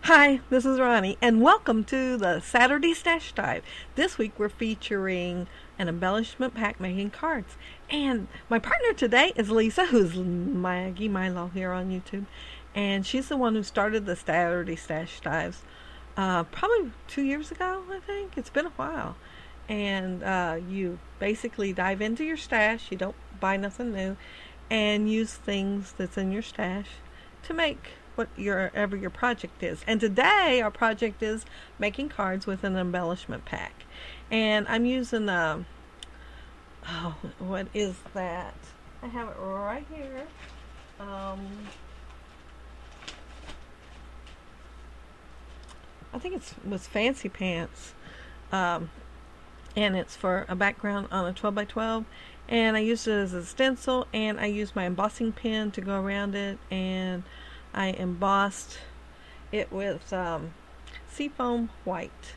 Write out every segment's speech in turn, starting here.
Hi, this is Ronnie, and welcome to the Saturday Stash Dive. This week we're featuring an embellishment pack making cards. And my partner today is Lisa, who's Maggiemylow here on YouTube. And she's the one who started the Saturday Stash Dives probably 2 years ago, I think. It's been a while. And you basically dive into your stash, you don't buy nothing new, and use things that's in your stash to make whatever your project is. And today our project is making cards with an embellishment pack. And I'm using what is that? I have it right here. I think it was Fancy Pants. And it's for a background on a 12x12. And I used it as a stencil, and I used my embossing pen to go around it, and I embossed it with seafoam white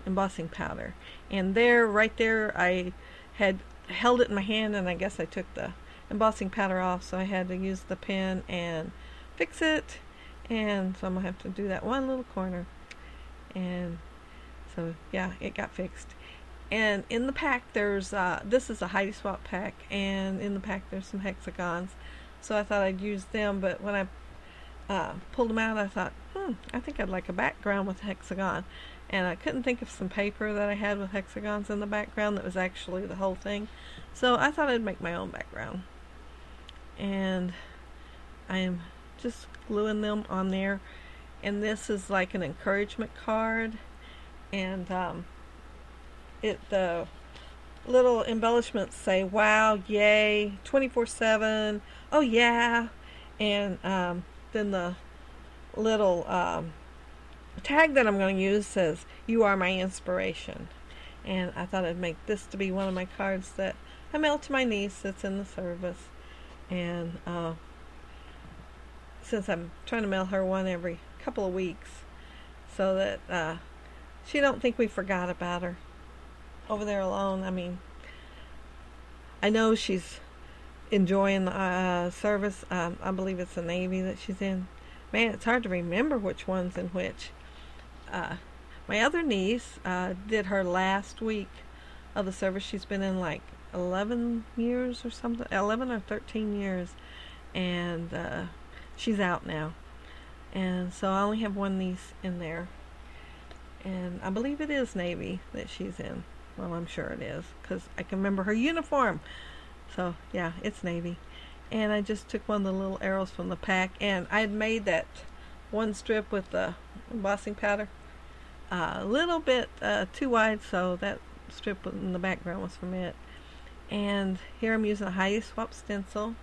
embossing powder. And right there, I had held it in my hand, and I guess I took the embossing powder off, so I had to use the pen and fix it. And so I'm going to have to do that one little corner. And so, yeah, it got fixed. And in the pack, there's, this is a Heidi Swapp pack, and in the pack there's some hexagons. So I thought I'd use them, but when I pulled them out, I thought, I think I'd like a background with hexagon. And I couldn't think of some paper that I had with hexagons in the background that was actually the whole thing. So I thought I'd make my own background. And I am just gluing them on there. And this is like an encouragement card. And the little embellishments say, wow, yay, 24/7, oh yeah. And then the little tag that I'm going to use says, you are my inspiration. And I thought I'd make this to be one of my cards that I mail to my niece that's in the service. And since I'm trying to mail her one every couple of weeks, so that she don't think we forgot about her over there alone. I mean, I know she's enjoying the service. I believe it's the Navy that she's in. Man, it's hard to remember which one's in which. My other niece did her last week of the service. She's been in like 11 years or something, 11 or 13 years, and she's out now. And so I only have one niece in there, and I believe it is Navy that she's in. Well, I'm sure it is, because I can remember her uniform. So, yeah, it's Navy. And I just took one of the little arrows from the pack, and I had made that one strip with the embossing powder a little bit too wide, so that strip in the background was from it. And here I'm using a Heidi Swapp stencil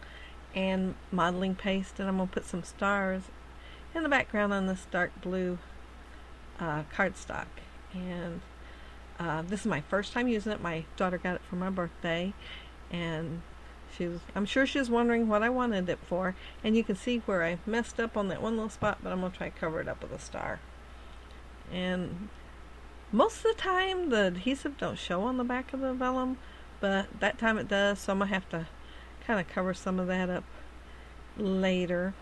and modeling paste, and I'm going to put some stars in the background on this dark blue cardstock. And this is my first time using it. My daughter got it for my birthday, and I'm sure she was wondering what I wanted it for. And you can see where I messed up on that one little spot, but I'm going to try to cover it up with a star. And most of the time the adhesive don't show on the back of the vellum, but that time it does, so I'm going to have to kind of cover some of that up later.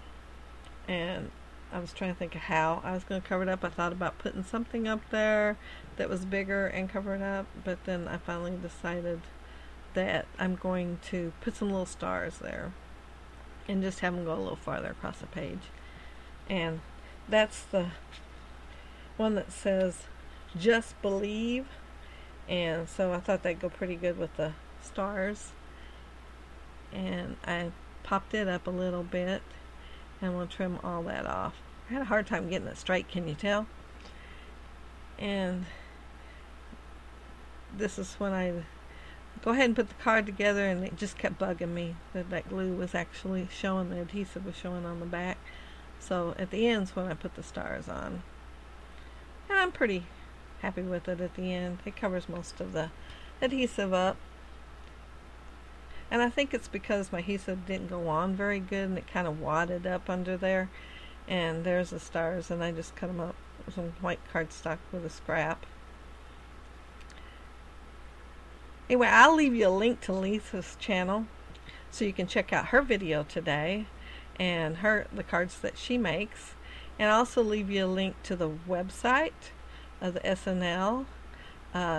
And I was trying to think of how I was going to cover it up. I thought about putting something up there that was bigger and cover it up, but then I finally decided that I'm going to put some little stars there and just have them go a little farther across the page. And that's the one that says just believe, and so I thought that'd go pretty good with the stars. And I popped it up a little bit, and we'll trim all that off. I had a hard time getting it straight, can you tell? And this is when I go ahead and put the card together, and it just kept bugging me that glue was actually showing, the adhesive was showing on the back. So at the end's when I put the stars on. And I'm pretty happy with it at the end. It covers most of the adhesive up. And I think it's because my adhesive didn't go on very good, and it kind of wadded up under there. And there's the stars, and I just cut them up with some white cardstock with a scrap. Anyway, I'll leave you a link to Lisa's channel so you can check out her video today and the cards that she makes. And I'll also leave you a link to the website of the SNL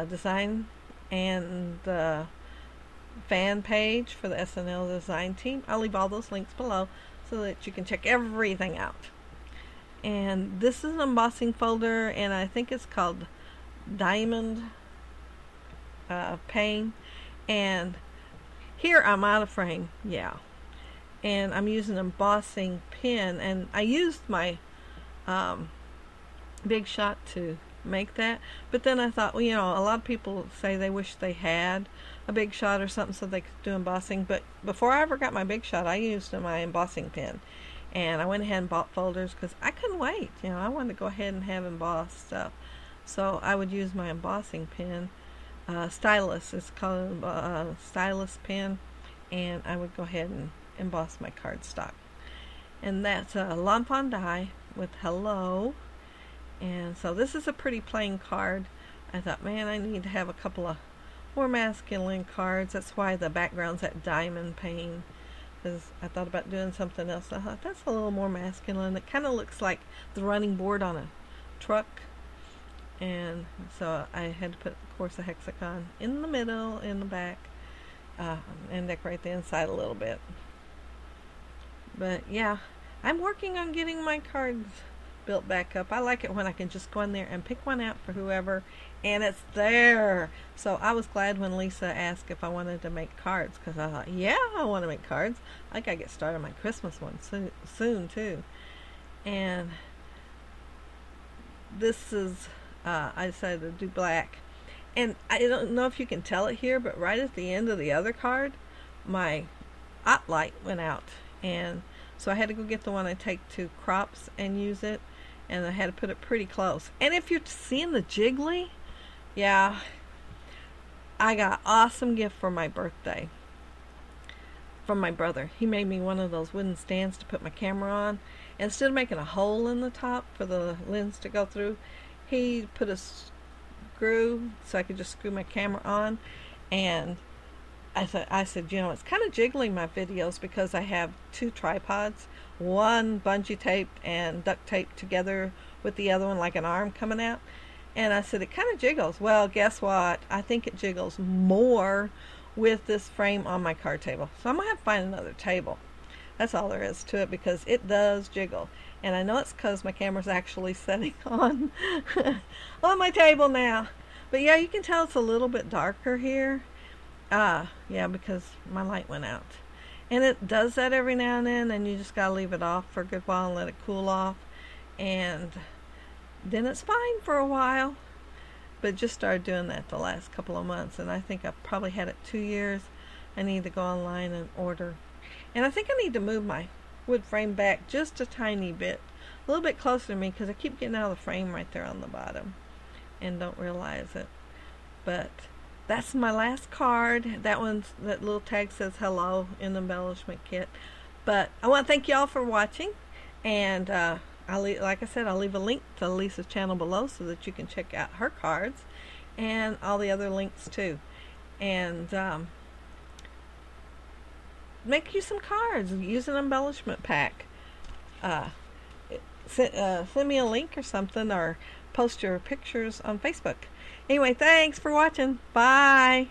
Design and the fan page for the SNL Design team. I'll leave all those links below so that you can check everything out. And this is an embossing folder, and I think it's called Diamond Pane. And here I'm out of frame, yeah. And I'm using an embossing pen, and I used my Big Shot to make that, but then I thought, well, you know, a lot of people say they wish they had a Big Shot or something so they could do embossing, but before I ever got my Big Shot, I used my embossing pen, and I went ahead and bought folders because I couldn't wait. You know, I wanted to go ahead and have embossed stuff, so I would use my embossing pen, stylus. It's called a stylus pen, and I would go ahead and emboss my cardstock. And that's a Lawn Fawn die with hello. And so this is a pretty plain card. I thought, man, I need to have a couple of more masculine cards. That's why the background's that diamond pane, because I thought about doing something else. I thought that's a little more masculine. It kind of looks like the running board on a truck. And so I had to put, of course, a hexagon in the middle, in the back, and decorate the inside a little bit. But yeah, I'm working on getting my cards built back up. I like it when I can just go in there and pick one out for whoever, and it's there. So I was glad when Lisa asked if I wanted to make cards, because I thought, yeah, I want to make cards. I gotta get started on my Christmas one soon too. And this is I decided to do black, and I don't know if you can tell it here, but right at the end of the other card, my op light went out, and so I had to go get the one I take to crops and use it, and I had to put it pretty close. And if you're seeing the jiggly, yeah, I got an awesome gift for my birthday from my brother. He made me one of those wooden stands to put my camera on. And instead of making a hole in the top for the lens to go through, he put a screw so I could just screw my camera on. And I said, you know, it's kind of jiggling my videos because I have two tripods, one bungee taped and duct taped together with the other one like an arm coming out. And I said, it kind of jiggles. Well, guess what? I think it jiggles more with this frame on my card table. So I'm going to have to find another table. That's all there is to it, because it does jiggle. And I know it's because my camera's actually setting on my table now. But yeah, you can tell it's a little bit darker here. Yeah, because my light went out. And it does that every now and then, and you just gotta leave it off for a good while and let it cool off. And then it's fine for a while. But just started doing that the last couple of months, and I think I've probably had it 2 years. I need to go online and order. And I think I need to move my wood frame back just a tiny bit, a little bit closer to me, because I keep getting out of the frame right there on the bottom and don't realize it. But that's my last card. That little tag says hello in the embellishment kit. But I want to thank y'all for watching, and like I said, I'll leave a link to Lisa's channel below so that you can check out her cards and all the other links too. And make you some cards. Use an embellishment pack. Send me a link or something, or post your pictures on Facebook. Anyway, thanks for watching. Bye.